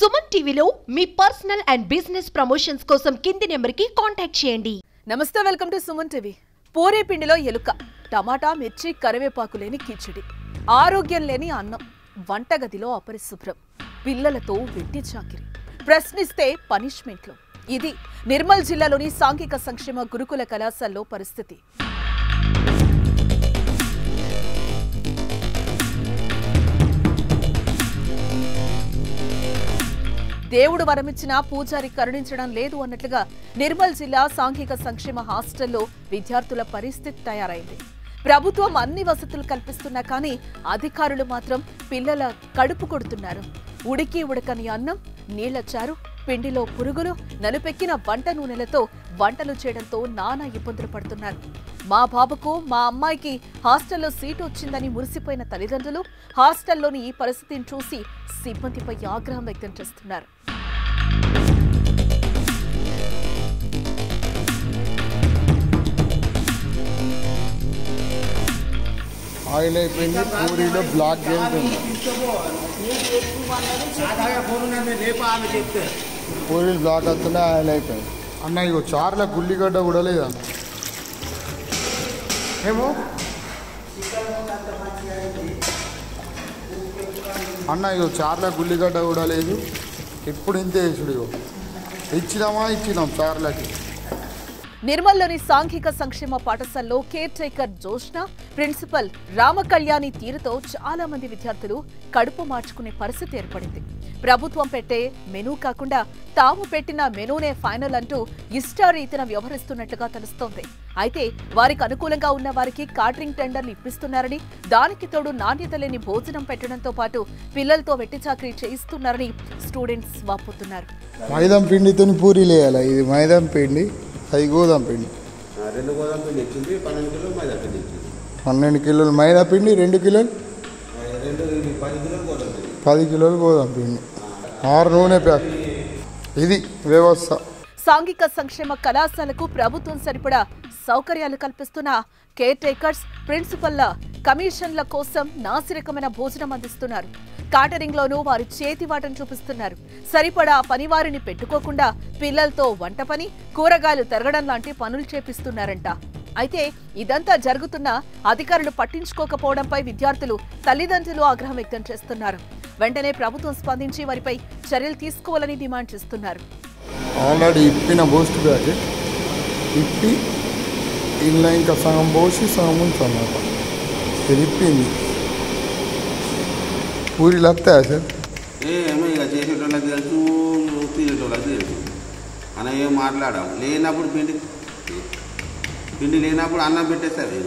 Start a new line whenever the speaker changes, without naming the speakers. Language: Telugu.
సుమన్ టీవీలో మీ పర్సనల్ అండ్ బిజినెస్ ప్రమోషన్స్ కోసం కింది నెంబర్కి కాంటాక్ట్ చేయండి.
నమస్తే, welcome to Suman TV. Puri పిండిలో ఎలుక, టమాటా మిర్చి కరివేపాకు లేని కిచిడి, ఆరోగ్యం లేని అన్నం, వంటగదిలో అపరిశుభ్రం, పిల్లలతో వెట్టి చాకిరి, ప్రశ్నిస్తే పనిష్మెంట్లు. ఇది నిర్మల్ జిల్లాలోని సాంఘిక సంక్షేమ గురుకుల కళాశాలలో పరిస్థితి. దేవుడు వరమిచ్చిన పూజారి కరుణించడం లేదు అన్నట్లుగా నిర్మల్ జిల్లా సాంఘిక సంక్షేమ హాస్టల్లో విద్యార్థుల పరిస్థితి తయారైంది. ప్రభుత్వం అన్ని వసతులు కల్పిస్తున్నా కానీ అధికారులు మాత్రం పిల్లల కడుపు కొడుతున్నారు. ఉడికి ఉడకని అన్నం, నీళ్ల చారు, పిండిలో పురుగులు, నలుపెక్కిన వంట నూనెలతో వంటలు చేయడంతో నానా ఇబ్బందులు పడుతున్నారు. మా బాబుకు, మా అమ్మాయికి హాస్టల్లో సీటు వచ్చిందని మురిసిపోయిన తల్లిదండ్రులు హాస్టల్లోని ఈ పరిస్థితిని చూసి సిబ్బందిపై ఆగ్రహం వ్యక్తం చేస్తున్నారు.
ఆయిల్ అయిపోయింది, పూరీలో బ్లాక్ పూరీలు బ్లాక్ వస్తుండే ఆయిల్ అయిపోయింది. అన్న ఇగో చార్ల గుల్లిగడ్డ కూడా లేదా ఏమో అన్న, ఇగో చార్ల గుల్లిగడ్డ కూడా లేదు. ఎప్పుడు ఇంతే వేసుడు, ఇగో ఇచ్చినాం చార్లకి.
నిర్మల్లోని సాంఘిక సంక్షేమ పాఠశాలలో కేర్ టేకర్ జోష్న, ప్రిన్సిపల్ రామకళ్యాణి తీరుతో చాలా మంది విద్యార్థులు కడుపు మార్చుకునే పరిస్థితి ఏర్పడింది. ప్రభుత్వం పెట్టే మెనూ కాకుండా తాము పెట్టిన మెనూనే ఫైనల్ అంటూ ఇష్టారీతిన వ్యవహరిస్తున్నట్లుగా తెలుస్తోంది. అయితే వారికి అనుకూలంగా ఉన్న వారికి కాటరింగ్ టెండర్లు ఇప్పిస్తున్నారని, దానికి తోడు నాణ్యత లేని భోజనం పెట్టడంతో పాటు పిల్లలతో వెట్టి చాకరీ చేయిస్తున్నారని స్టూడెంట్స్ వాపోతున్నారు.
మైదాం పిండితో పూరీలు వేయాలి. ఇది మైదాం పిండి, అది గోధుమ పిండి.
2 గోధుమ పిండి ఇచ్చింది, 12 కిలోలు మైదా పిండి ఇచ్చింది.
12 కిలోలు మైదా పిండి, 2 కిలోలు 10 కిలోలు గోధుమ పిండి, 6 నూనె ప్యాక్. ఇది వ్యవస్థ.
సాంఘిక సంక్షేమ కళాశాలకు ప్రభుత్వం సరిపడా సౌకర్యాలు కల్పిస్తున్న కేర్ టేకర్స్, ప్రిన్సిపల్ల కమిషన్ల కోసం నాసిరకమైన భోజనం అందిస్తున్నారు. కాటరింగ్ లోనూ వారి చేతివాటం చూపిస్తున్నారు. సరిపడా పనివారిని పెట్టుకోకుండా పిల్లలతో వంట పని, కూరగాయలు తరగడం లాంటి పనులు చేపిస్తున్నారంట. అయితే ఇదంతా జరుగుతున్నా అధికారులు పట్టించుకోకపోవడంపై విద్యార్థులు, తల్లిదండ్రులు ఆగ్రహం వ్యక్తం చేస్తున్నారు. వెంటనే ప్రభుత్వం స్పందించి వారిపై చర్యలు తీసుకోవాలని డిమాండ్ చేస్తున్నారు.
ఆల్రెడీ ఇప్పిన బూస్ట్ ప్యాకెట్ ఇప్పి ఇలా ఇంకా సగం పోసి సగం ఉంచన్నమాట. ఇది ఇప్పింది. పూరీలు వస్తాయా సార్?
ఏమో ఇక చేసేటోళ్ళకి తెలుసు, తీసేటోళ్ళకి తెలుసు అని ఏం మాట్లాడాం. లేనప్పుడు పిండి లేనప్పుడు అన్నం పెట్టేస్తారు.